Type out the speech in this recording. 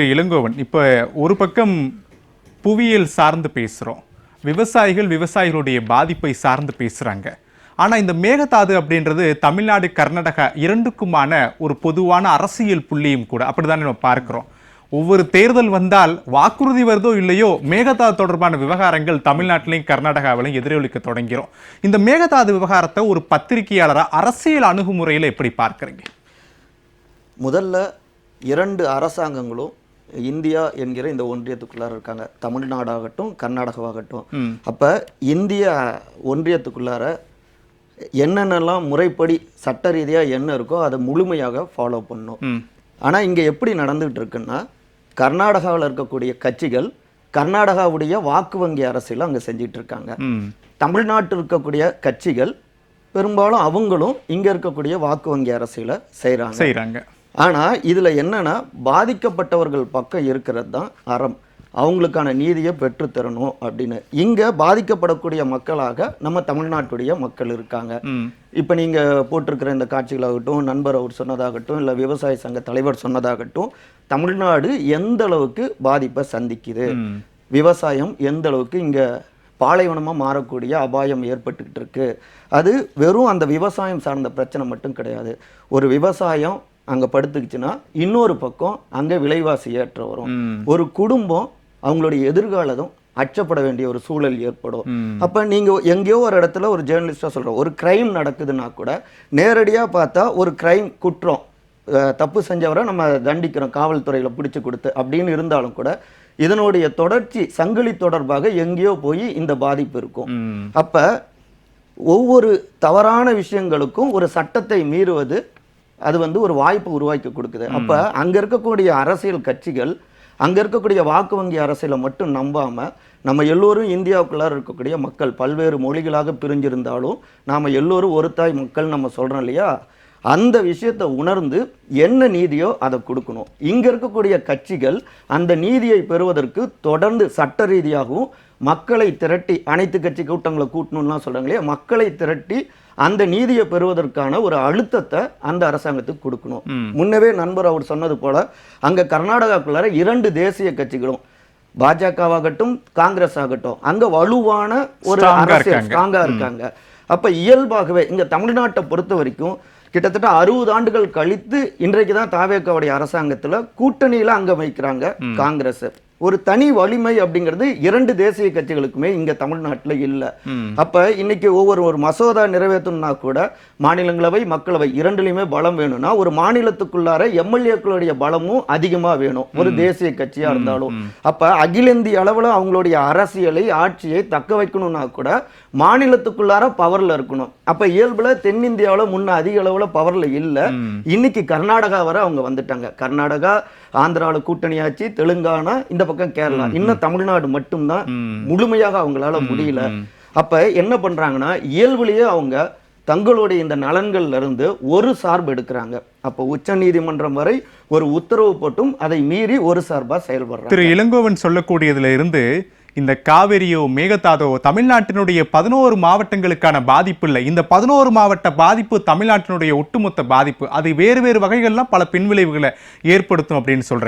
இளங்கோவன், இப்போ ஒரு பக்கம் புவியியல் சார்ந்து பேசுகிறோம், விவசாயிகளுடைய பாதிப்பை சார்ந்து பேசுகிறாங்க. ஆனால் இந்த மேகதாது அப்படின்றது தமிழ்நாடு கர்நாடகா இரண்டுக்குமான ஒரு பொதுவான அரசியல் புள்ளியும் கூட. அப்படிதான் நம்ம பார்க்கிறோம். ஒவ்வொரு தேர்தல் வந்தால் வாக்குறுதி வருதோ இல்லையோ மேகதாது தொடர்பான விவகாரங்கள் தமிழ்நாட்டிலையும் கர்நாடகாவிலையும் எதிரொலிக்க தொடங்கிறோம். இந்த மேகதாது விவகாரத்தை ஒரு பத்திரிகையாளராக அரசியல் அணுகுமுறையில் எப்படி பார்க்குறீங்க? முதல்ல இரண்டு அரசாங்கங்களும் இந்தியா என்கிற இந்த ஒன்றியத்துக்குள்ளார இருக்காங்க. தமிழ்நாடாகட்டும் கர்நாடகாவாகட்டும். அப்போ இந்திய ஒன்றியத்துக்குள்ளார என்னென்னலாம் முறைப்படி சட்ட ரீதியாக என்ன இருக்கோ அதை முழுமையாக ஃபாலோ பண்ணும். ஆனால் இங்கே எப்படி நடந்துகிட்டு இருக்குன்னா, கர்நாடகாவில் இருக்கக்கூடிய கட்சிகள் கர்நாடகாவுடைய வாக்கு வங்கி அரசியல் அங்கே செஞ்சிட்டு இருக்காங்க. தமிழ்நாட்டில் இருக்கக்கூடிய கட்சிகள் பெரும்பாலும் அவங்களும் இங்கே இருக்கக்கூடிய வாக்கு வங்கி அரசியலை செய்கிறாங்க. ஆனால் இதில் என்னன்னா, பாதிக்கப்பட்டவர்கள் பக்கம் இருக்கிறது தான் அறம். அவங்களுக்கான நீதியை பெற்றுத்தரணும் அப்படின்னு இங்கே பாதிக்கப்படக்கூடிய மக்களாக நம்ம தமிழ்நாட்டுடைய மக்கள் இருக்காங்க. இப்போ நீங்கள் போட்டிருக்கிற இந்த காட்சிகளாகட்டும், நண்பர் அவர் சொன்னதாகட்டும், இல்லை விவசாய சங்க தலைவர் சொன்னதாகட்டும், தமிழ்நாடு எந்த அளவுக்கு பாதிப்பை சந்திக்குது, விவசாயம் எந்த அளவுக்கு இங்கே பாலைவனமாக மாறக்கூடிய அபாயம் ஏற்பட்டுக்கிட்டு இருக்கு. அது வெறும் அந்த விவசாயம் சார்ந்த பிரச்சனை மட்டும் கிடையாது. ஒரு விவசாயம் அங்கே படுத்துக்குச்சுன்னா இன்னொரு பக்கம் அங்கே விலைவாசி ஏற்ற வரும். ஒரு குடும்பம் அவங்களுடைய எதிர்காலம் அச்சப்பட வேண்டிய ஒரு சூழல் ஏற்படும். அப்போ நீங்கள் எங்கேயோ ஒரு இடத்துல ஒரு ஜேர்னலிஸ்டாக சொல்கிறோம், ஒரு கிரைம் நடக்குதுன்னா கூட நேரடியாக பார்த்தா ஒரு கிரைம் குற்றம், தப்பு செஞ்சவரை நம்ம தண்டிக்கிறோம் காவல்துறையில் பிடிச்சி கொடுத்து அப்படின்னு இருந்தாலும் கூட இதனுடைய தொடர்ச்சி சங்கிலி தொடர்பாக எங்கேயோ போய் இந்த பாதிப்பு இருக்கும். அப்போ ஒவ்வொரு தவறான விஷயங்களுக்கும் ஒரு சட்டத்தை மீறுவது அது ஒரு வாய்ப்பு உருவாக்கி கொடுக்குது. அப்போ அங்கே இருக்கக்கூடிய அரசியல் கட்சிகள் அங்கே இருக்கக்கூடிய வாக்கு வங்கி அரசியலை மட்டும் நம்பாமல் நம்ம எல்லோரும் இந்தியாவுக்குள்ளார இருக்கக்கூடிய மக்கள் பல்வேறு மொழிகளாக பிரிஞ்சிருந்தாலும் நாம் எல்லோரும் ஒரு தாய் மக்கள் நம்ம சொல்கிறோம் இல்லையா, அந்த விஷயத்தை உணர்ந்து என்ன நீதியோ அதை கொடுக்கணும். இங்கே இருக்கக்கூடிய கட்சிகள் அந்த நீதியை பெறுவதற்கு தொடர்ந்து சட்ட ரீதியாகவும் மக்களை திரட்டி அனைத்து கட்சி கூட்டங்களை கூட்டணும்லாம் சொல்கிறாங்க இல்லையா, மக்களை திரட்டி அந்த நீதியை பெறுவதற்கான ஒரு அழுத்தத்தை அந்த அரசாங்கத்துக்கு கொடுக்கணும். முன்னவே நண்பர் அவர் சொன்னது போல அங்கே கர்நாடகாக்குள்ளார இரண்டு தேசிய கட்சிகளும் பாஜகவாகட்டும் காங்கிரஸ் ஆகட்டும் அங்கே வலுவான ஒரு அரசியல் ஸ்ட்ராங்கா இருக்காங்க. அப்ப இயல்பாகவே இங்க தமிழ்நாட்டை பொறுத்த வரைக்கும் கிட்டத்தட்ட 60 ஆண்டுகள் கழித்து இன்றைக்கு தான் தாவேக்காவுடைய அரசாங்கத்தில் கூட்டணியில் அங்க வைக்கிறாங்க காங்கிரஸ். ஒரு தனி வலிமை அப்படிங்கிறது இரண்டு தேசிய கட்சிகளுக்குமே இங்க தமிழ்நாட்டில் இல்லை. அப்ப இன்னைக்கு ஒரு மசோதா நிறைவேற்றணும்னா கூட மாநிலங்களவை மக்களவை இரண்டுலையுமே பலம் வேணும்னா ஒரு மாநிலத்துக்குள்ளார எம்எல்ஏக்களுடைய பலமும் அதிகமா வேணும் ஒரு தேசிய கட்சியா இருந்தாலும். அப்ப அகில இந்திய அளவுல அவங்களுடைய அரசியலை ஆட்சியை தக்க வைக்கணும்னா கூட மாநிலத்துக்குள்ளார பவர்ல இருக்கணும். அப்ப இயல்புல தென்னிந்தியாவில் முன்ன அதிக அளவுல பவர்ல இல்லை. இன்னைக்கு கர்நாடகா வரை அவங்க வந்துட்டாங்க. கர்நாடகா ஆந்திராவில் கூட்டணியாச்சு, தெலுங்கானா, இந்த பக்கம் கேரளா, இன்னும் தமிழ்நாடு மட்டும்தான் முழுமையாக அவங்களால முடியல. அப்ப என்ன பண்றாங்கன்னா, இயல்புலேயே அவங்க தங்களுடைய இந்த நலன்கள்ல இருந்து ஒரு சார்பு எடுக்கிறாங்க. அப்ப உச்ச நீதிமன்றம் வரை ஒரு உத்தரவு போட்டும் அதை மீறி ஒரு சார்பா செயல்படுறாங்க. திரு இளங்கோவன் சொல்லக்கூடியதுல இருந்து இந்த காவிரியோ மேகதாதோ தமிழ்நாட்டினுடைய 11 மாவட்டங்களுக்கான பாதிப்பு இல்லை. இந்த 11 மாவட்ட பாதிப்பு தமிழ்நாட்டினுடைய ஒட்டுமொத்த பாதிப்பு. அது வேறு வேறு வகைகள்லாம் பல பின்விளைவுகளை ஏற்படுத்தும் அப்படின்னு சொல்றீங்க.